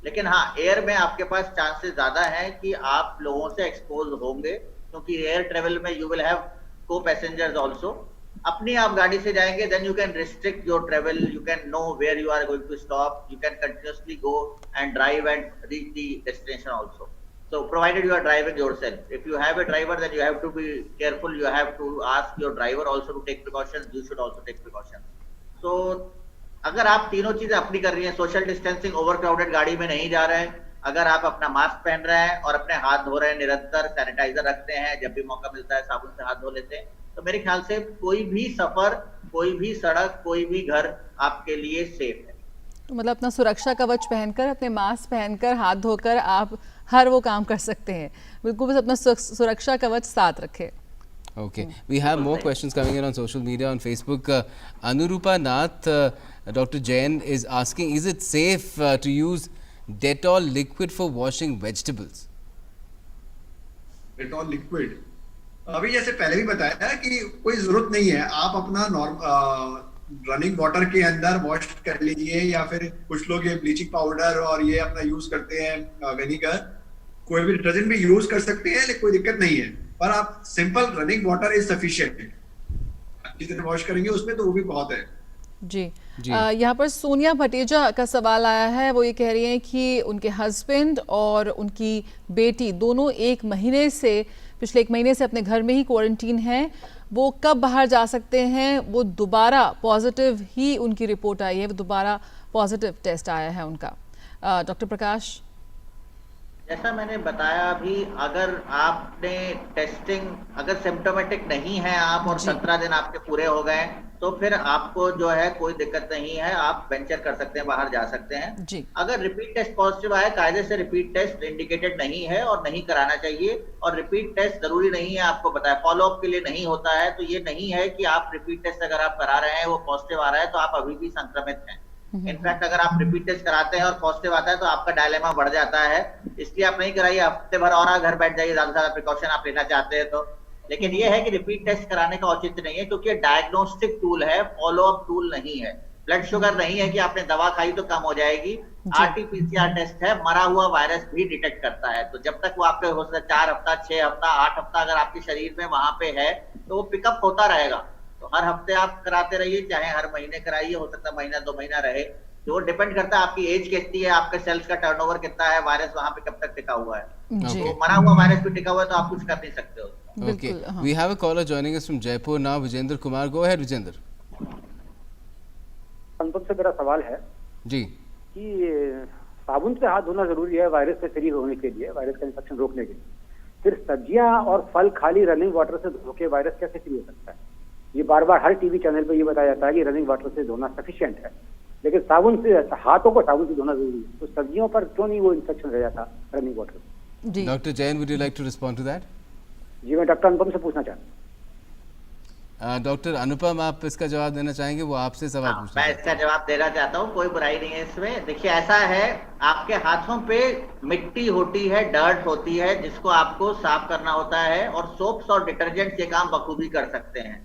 लेकिन हाँ, एयर में आपके पास चांसेस ज्यादा है कि आप लोगों से एक्सपोज होंगे, क्योंकि एयर ट्रेवल में you will have co passengers also. अपनी आप गाड़ी से जाएंगे, then you can restrict your travel, you can know where you are going to stop, you can continuously go and drive and reach the destination also. So provided you are driving yourself, if you have a driver, then you have to be careful, you have to ask your driver also to take precautions, you should also take precautions. So अगर आप तीनों चीजें अपनी कर रही हैं, सोशल डिस्टेंसिंग, ओवर क्राउडेड गाड़ी में नहीं जा रहे हैं, अगर आप अपना मास्क पहन रहे हैं और अपने हाथ धो रहे हैं, निरंतर सैनिटाइजर रखते हैं, जब भी मौका मिलता है साबुन से हाथ धो लेते हैं, तो मेरे ख्याल से कोई भी सफर, कोई भी सड़क, कोई भी घर आपके लिए सेफ है। तो मतलब अपना सुरक्षा कवच पहनकर, अपने मास्क पहनकर, हाथ धोकर आप हर वो काम कर सकते हैं। बिल्कुल, बस अपना सुरक्षा कवच साथ रखें। Okay, we have more questions coming in on social media on Facebook. Anurupa Nath, Dr. Jain is asking, is it safe to use Dettol liquid for washing vegetables? Dettol liquid, अभी जैसे पहले भी बताया कि कोई जरूरत नहीं है, आप अपना रनिंग वाटर के अंदर वॉश कर लीजिए, या फिर कुछ लोग ये ब्लीचिंग पाउडर और ये अपना यूज करते हैं विनीगर, कोई भी डिटर्जेंट भी यूज कर सकते हैं, लेकिन कोई दिक्कत नहीं है, पर आप simple running water is sufficient, अच्छी तरह वॉश करेंगे उसमें तो वो भी बहुत है। जी, यहाँ पर सोनिया भटेजा का सवाल आया है। वो ये कह रही हैं कि उनके हस्बैंड और उनकी बेटी दोनों पिछले एक महीने से अपने घर में ही क्वारंटीन हैं। वो कब बाहर जा सकते हैं? वो दोबारा पॉजिटिव ही उनकी रिपोर्ट आई है, वो दोबारा पॉजिटिव टेस्ट आया है उनका। डॉक्टर प्रकाश, जैसा मैंने बताया अभी, अगर आपने टेस्टिंग, अगर सिम्टोमेटिक नहीं है आप और 17 दिन आपके पूरे हो गए, तो फिर आपको जो है कोई दिक्कत नहीं है, आप वेंचर कर सकते हैं, बाहर जा सकते हैं जी। अगर रिपीट टेस्ट पॉजिटिव आए, कायदे से रिपीट टेस्ट इंडिकेटेड नहीं है और नहीं कराना चाहिए। और रिपीट टेस्ट जरूरी नहीं है, आपको पता है फॉलोअप के लिए नहीं होता है, तो ये नहीं है कि आप रिपीट टेस्ट अगर आप करा रहे हैं वो पॉजिटिव आ रहा है तो आप अभी भी संक्रमित हैं। इनफैक्ट अगर आप रिपीट टेस्ट कराते हैं और पॉजिटिव आता है तो आपका डायलेमा बढ़ जाता है, इसलिए आप नहीं कराइए, हफ्ते भर और घर बैठ जाइए, ज्यादा से ज्यादा प्रिकॉशन आप लेना चाहते हैं तो। लेकिन ये है कि रिपीट टेस्ट कराने का औचित्य नहीं है, क्योंकि डायग्नोस्टिक टूल है, फॉलोअप टूल नहीं है। ब्लड शुगर नहीं है कि आपने दवा खाई तो कम हो जाएगी। आरटीपीसीआर टेस्ट है, मरा हुआ वायरस भी डिटेक्ट करता है, तो जब तक वो आपके हो सकता है 4 हफ्ता, 6 हफ्ता, 8 हफ्ता अगर आपके शरीर में वहां पे है तो वो पिकअप होता रहेगा। तो हर हफ्ते आप कराते रहिए, चाहे हर महीने कराइए, हो सकता है महीना 2 महीना रहे, तो डिपेंड करता है आपकी एज कितनी है, आपके सेल्स का टर्नओवर कितना है, वायरस वहां पे कब तक टिका हुआ है। तो मरा हुआ वायरस भी टिका हुआ है तो आप कुछ कर नहीं सकते हो। Okay, we have a caller joining us from Jaipur now, Vijender Kumar. Go ahead, Vijender. अनुपम से मेरा सवाल है जी कि साबुन से हाथ धोना जरूरी है वायरस से फ्री होने के लिए, वायरस का इन्फेक्शन रोकने के लिए, फिर सब्जियां और फल खाली रनिंग वाटर से धो के वायरस कैसे फ्री हो सकता है? ये बार बार हर टीवी चैनल पे ये बताया जाता है कि रनिंग वाटर से धोना सफिशिएंट है, लेकिन साबुन से, हाथों को साबुन से धोना जरूरी है, तो सब्जियों पर क्यों नहीं वो इन्फेक्शन रह जाता रनिंग वाटर से? जी doctor Jain, would you like to respond to that? जी, मैं डॉक्टर अनुपम से पूछना चाहता हूँ। डॉक्टर अनुपम, आप इसका जवाब देना चाहेंगे? वो आपसे सवाल पूछ रहे मैं इसका जवाब देना चाहता हूँ, कोई बुराई नहीं है इसमें। देखिए, ऐसा है, आपके हाथों पे मिट्टी होती है, डर्ट होती है, जिसको आपको साफ करना होता है, और सोप्स और डिटर्जेंट ये काम बखूबी कर सकते हैं।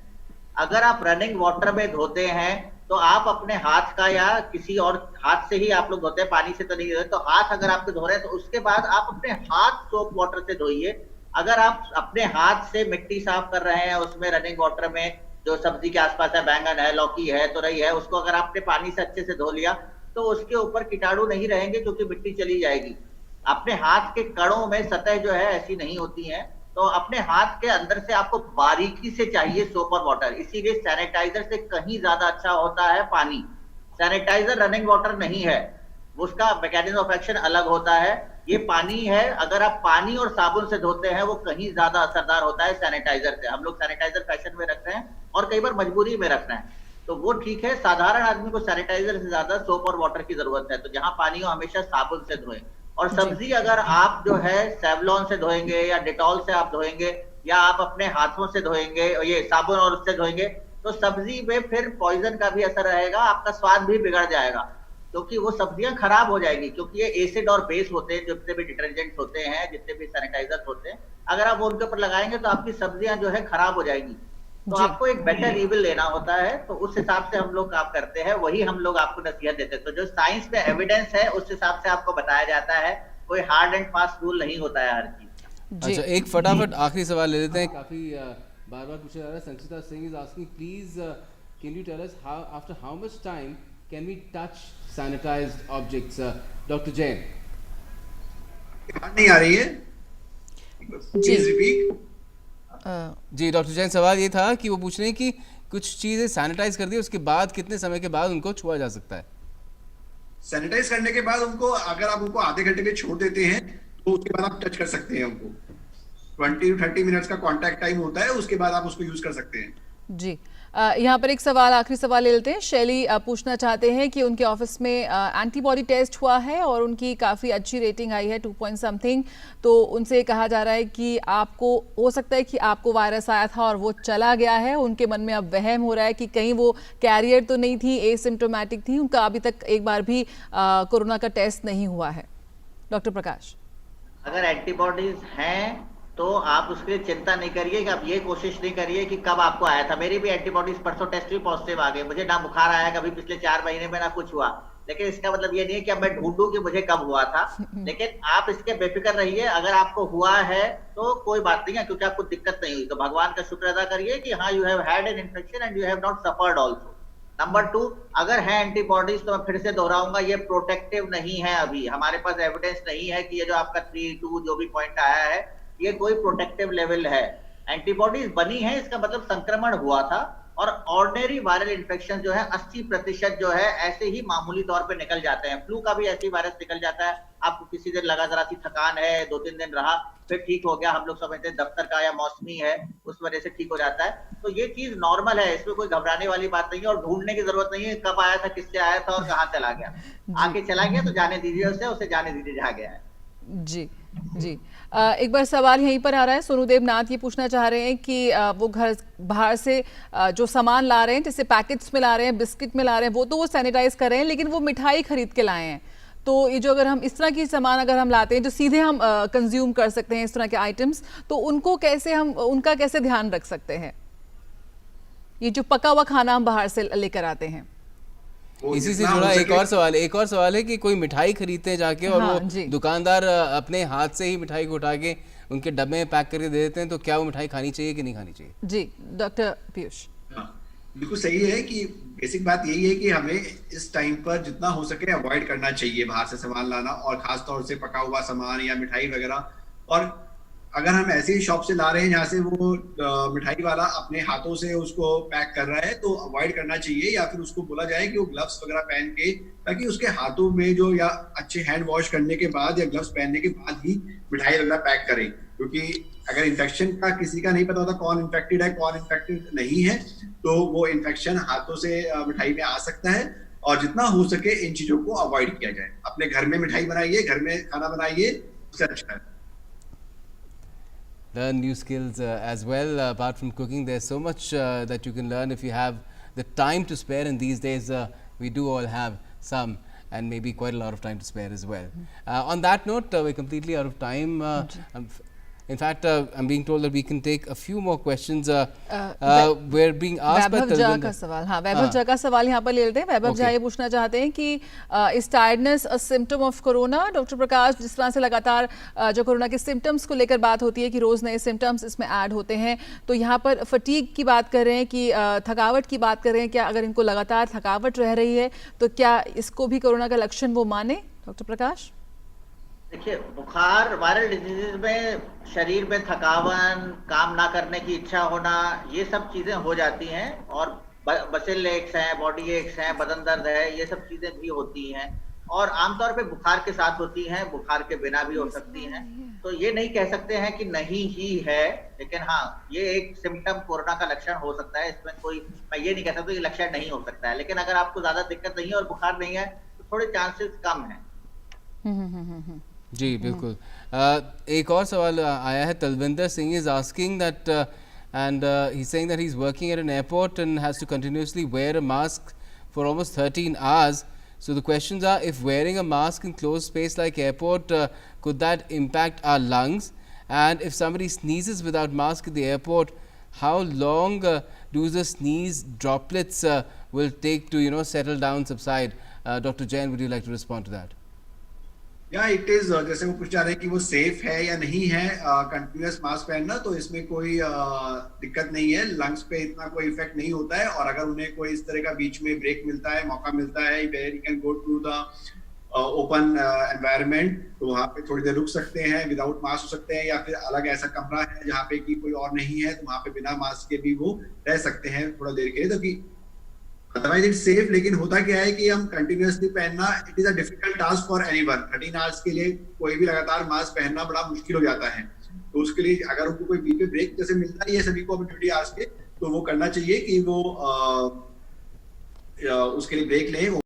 अगर आप रनिंग वाटर में धोते हैं तो आप अपने हाथ का, या किसी और हाथ से ही आप लोग धोते हैं, पानी से तो नहीं धोते, तो हाथ अगर आपके धो रहे हैं तो उसके बाद आप अपने हाथ सोप वाटर से धोइए। अगर आप अपने हाथ से मिट्टी साफ कर रहे हैं, उसमें रनिंग वाटर में जो सब्जी के आसपास है, बैंगन है, लौकी है, तुरई है, उसको अगर आपने पानी से अच्छे से धो लिया तो उसके ऊपर कीटाणु नहीं रहेंगे, क्योंकि मिट्टी चली जाएगी। अपने हाथ के कड़ों में सतह जो है ऐसी नहीं होती है, तो अपने हाथ के अंदर से आपको बारीकी से चाहिए सोप और वाटर। इसीलिए सैनिटाइजर से कहीं ज्यादा अच्छा होता है पानी। सैनिटाइजर रनिंग वाटर नहीं है, उसका मैकेनिज्म ऑफ एक्शन अलग होता है। ये पानी है, अगर आप पानी और साबुन से धोते हैं वो कहीं ज्यादा असरदार होता है सैनिटाइजर से। हम लोग सैनिटाइजर फैशन में रखते हैं और कई बार मजबूरी में रखते हैं, तो वो ठीक है। साधारण आदमी को सैनिटाइजर से ज्यादा सोप और वाटर की जरूरत है, तो जहां पानी हो हमेशा साबुन से धोएं। और सब्जी अगर आप जो है सेवलॉन से धोएंगे या डिटॉल से आप धोएंगे, या आप अपने हाथों से धोएंगे, ये साबुन और उससे धोएंगे, तो सब्जी में फिर पॉइजन का भी असर रहेगा, आपका स्वाद भी बिगड़ जाएगा, क्योंकि वो सब्जियां खराब हो जाएगी, क्योंकि ये एसिड और बेस होते हैं, जितने भी डिटर्जेंट होते हैं, जितने भी सैनिटाइजर होते हैं, अगर आप उनके ऊपर लगाएंगे तो आपकी सब्जियां जो है खराब हो जाएंगी। तो आपको एक बेटर ईविल लेना होता है, तो उस हिसाब से हम लोग काम करते हैं, वही हम लोग आपको नसीहत देते हैं। तो जो साइंस में एविडेंस है उस हिसाब से आपको बताया जाता है, कोई हार्ड एंड फास्ट रूल नहीं होता है हर चीज। अच्छा, एक फटाफट आखिरी सवाल ले लेते हैं, काफी बार बार पूछा जा रहा है। Sanchita Singh is asking, please can you tell us after how much time can we touch sanitized objects? Doctor Jain. नहीं आ रही है, प्लीज रिपीट। जी डॉक्टर जैन, सवाल ये था कि वो पूछ रहे हैं कि कुछ चीजें सैनिटाइज कर दी, उसके बाद कितने समय के बाद उनको छुआ जा सकता है? सैनिटाइज करने के बाद उनको, अगर आप उनको आधे घंटे में छोड़ देते हैं तो उसके बाद आप टच कर सकते हैं उनको। 20 to 30 मिनट्स का कांटेक्ट टाइम होता है, उसके बाद आप उसको यूज कर सकते हैं। जी, यहाँ पर एक सवाल, आखिरी सवाल ले लेते हैं। शैली पूछना चाहते हैं कि उनके ऑफिस में एंटीबॉडी टेस्ट हुआ है और उनकी काफ़ी अच्छी रेटिंग आई है 2 पॉइंट समथिंग, तो उनसे कहा जा रहा है कि आपको हो सकता है कि आपको वायरस आया था और वो चला गया है। उनके मन में अब वहम हो रहा है कि कहीं वो कैरियर तो नहीं थी, एसिम्प्टोमेटिक थी, उनका अभी तक एक बार भी कोरोना का टेस्ट नहीं हुआ है। डॉक्टर प्रकाश, अगर एंटीबॉडीज हैं तो आप उसके लिए चिंता नहीं करिए, कि आप ये कोशिश नहीं करिए कि कब आपको आया था। मेरी भी एंटीबॉडीज परसों टेस्ट हुई, पॉजिटिव आ गए, मुझे ना बुखार आया कभी पिछले 4 महीने में, ना कुछ हुआ। लेकिन इसका मतलब ये नहीं है कि अब मैं ढूंढूं कि मुझे कब हुआ था। लेकिन आप इसके बेफिक्र रहिए, अगर आपको हुआ है तो कोई बात नहीं है, क्योंकि आपको दिक्कत नहीं हुई, तो भगवान का शुक्र अदा करिए कि हाँ, you have had an infection and you have not suffered also. Number 2, अगर है एंटीबॉडीज, तो मैं फिर से दोहराऊंगा, ये प्रोटेक्टिव नहीं है। अभी हमारे पास एविडेंस नहीं है कि ये जो आपका 3-2 जो भी पॉइंट आया है, ये कोई प्रोटेक्टिव लेवल है। एंटीबॉडीज बनी है, इसका मतलब संक्रमण हुआ था। और ऑर्डिनरी वायरल इन्फेक्शन जो है 80% जो है ऐसे ही मामूली तौर पे निकल जाते हैं। फ्लू का भी ऐसे ही वायरस निकल जाता है, आपको किसी दिन लगा जरा सी थकान है, 2-3 दिन रहा, फिर ठीक हो गया, हम लोग समझते हैं दफ्तर का या मौसमी है, उस वजह से ठीक हो जाता है। तो ये चीज नॉर्मल है, इसमें कोई घबराने वाली बात नहीं है, और ढूंढने की जरूरत नहीं है कब आया था, किससे आया था और कहाँ चला गया। आके चला गया तो जाने दीजिए उसे जाने दीजिए जहाँ गया है। जी जी, एक बार सवाल यहीं पर आ रहा है। सोनूदेव नाथ ये पूछना चाह रहे हैं कि वो घर बाहर से जो सामान ला रहे हैं, जैसे पैकेट्स में ला रहे हैं, बिस्किट में ला रहे हैं, वो तो वो सैनिटाइज कर रहे हैं, लेकिन वो मिठाई खरीद के लाए हैं। तो ये जो अगर हम इस तरह की सामान अगर हम लाते हैं जो सीधे हम कंज्यूम कर सकते हैं, इस तरह के आइटम्स, तो उनको कैसे हम उनका कैसे ध्यान रख सकते हैं? ये जो पका हुआ खाना हम बाहर से लेकर आते हैं, इसी से जुड़ा एक और सवाल है कि कोई मिठाई खरीदते हैं जाके और हाँ, वो दुकानदार अपने हाथ से ही मिठाई को उठा के उनके डब्बे में पैक करके दे देते हैं, तो क्या वो मिठाई खानी चाहिए कि नहीं खानी चाहिए? जी डॉक्टर पीयूष। बिल्कुल सही है कि बेसिक बात यही है कि हमें इस टाइम पर जितना हो सके अवॉइड करना चाहिए बाहर से सामान लाना, और खास तौर से पका हुआ सामान या मिठाई वगैरह। और अगर हम ऐसे ही शॉप से ला रहे हैं जहाँ से वो मिठाई वाला अपने हाथों से उसको पैक कर रहा है, तो अवॉइड करना चाहिए, या फिर उसको बोला जाए कि वो ग्लव्स वगैरह पहन के, ताकि उसके हाथों में जो, या अच्छे हैंड वॉश करने के बाद या ग्लव्स पहनने के बाद ही मिठाई वगैरह पैक करें। क्योंकि अगर इन्फेक्शन का किसी का नहीं पता होता कौन इन्फेक्टेड है कौन इन्फेक्टेड नहीं है, तो वो इन्फेक्शन हाथों से मिठाई में आ सकता है। और जितना हो सके इन चीजों को अवॉइड किया जाए। अपने घर में मिठाई बनाइए, घर में खाना बनाइए, उससे अच्छा है। Learn new skills as well. Apart from cooking, there's so much that you can learn if you have the time to spare, and these days we do all have some and maybe quite a lot of time to spare as well. On that note, we're completely out of time. In fact, I'm being told that we can take a few more questions. We're being asked by वैभव झा का सवाल, हाँ वैभव झा का सवाल यहाँ पर ले लेते हैं। वैभव झा ये पूछना चाहते हैं कि इस tiredness a symptom of corona? Doctor Prakash, जिस तरह से लगातार जो कोरोना के सिम्टम्स को लेकर बात होती है कि रोज नए सिम्टम्स इसमें ऐड होते हैं, तो यहाँ पर फटीग की बात कर रहे हैं कि थकावट की बात कर रहे हैं, क्या अगर इनको लगातार थकावट रह रही है तो क्या इसको भी कोरोना का लक्षण वो माने? डॉक्टर प्रकाश, देखिए, बुखार वायरल डिजीज में शरीर में थकावन, काम ना करने की इच्छा होना, ये सब चीजें हो जाती हैं। और मसल एक्स हैं, बॉडी एक्स हैं, बदन दर्द है, ये सब चीजें भी होती हैं, और आमतौर पे बुखार के साथ होती हैं, बुखार के बिना भी हो सकती हैं। तो ये नहीं कह सकते हैं कि नहीं ही है, लेकिन हाँ, ये एक सिम्टम कोरोना का लक्षण हो सकता है। इसमें कोई, मैं ये नहीं कह सकता कि लक्षण नहीं हो सकता है, लेकिन अगर आपको ज्यादा दिक्कत नहीं है और बुखार नहीं है तो थोड़े चांसेस कम है। जी बिल्कुल। एक और सवाल आया है। Talwinder Singh is asking that and he's saying that he's working at an airport and has to continuously wear a mask for almost 13 hours. So the questions are, if wearing a mask in closed space like airport, could that impact our lungs? And if somebody sneezes without mask at the airport, how long do the sneeze droplets will take to settle down, subside? Dr. Jain, would you like to respond to that? या इट इज, जैसे वो पूछ रहे हैं कि वो सेफ है या नहीं है कंटिन्यूअस मास्क पहनना, तो इसमें कोई दिक्कत नहीं है, लंग्स पे इतना कोई इफेक्ट नहीं होता है। और अगर उन्हें कोई इस तरह का बीच में ब्रेक मिलता है, मौका मिलता है, where you can go to the open environment, तो वहाँ पे थोड़ी देर रुक सकते हैं, विदाउट मास्क हो सकते हैं, या फिर अलग ऐसा कमरा है जहाँ पे कि कोई और नहीं है तो वहाँ पे बिना मास्क के भी वो रह सकते हैं थोड़ा देर के लिए, तो कि अदरवाइज इट्स सेफ। लेकिन होता क्या है कि हम कंटिन्यूअसली पहनना, it is a difficult task for anyone. 13 hours के लिए कोई भी लगातार मास्क पहनना बड़ा मुश्किल हो जाता है, तो उसके लिए अगर उनको कोई बीच में ब्रेक जैसे मिलता है, ये सभी को 20 आवर्स के, तो वो करना चाहिए कि वो उसके लिए ब्रेक लें।